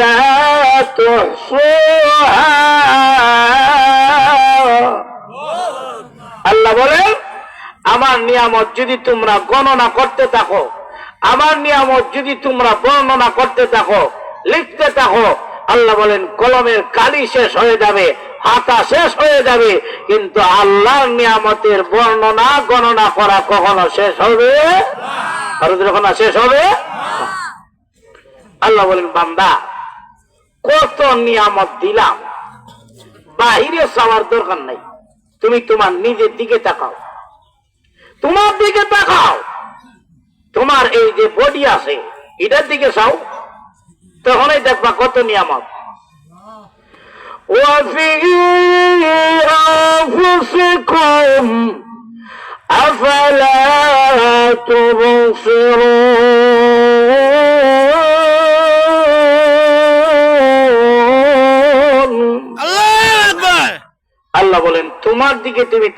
لا تحصوها আল্লাহ বলেন আমার নিয়ামত যদি তোমরা গণনা করতে থাকো, আমার নিয়ামত যদি তোমরা বর্ণনা করতে থাকো, লিখতে থাকো, আল্লাহ বলেন কলমের কালি শেষ হয়ে যাবে, হাতা শেষ হয়ে যাবে, কিন্তু আল্লাহর নিয়ামতের বর্ণনা গণনা করা কখনো শেষ হবে না। শেষ হবে? আল্লাহ বলেন বান্দা কত নিয়ামত দিলাম, বাহিরে চাওয়ার দরকার নাই, তুমি তোমার নিজের দিকে তাকাও, তোমার দিকে তাকাও, তোমার এই যে বডি আছে এটার দিকে চাও, তখনই দেখবা কত নিয়ামত। وفي أنفسكم أفلا تبصرون আল্লাহ বলেন তোমার দিকে তুমি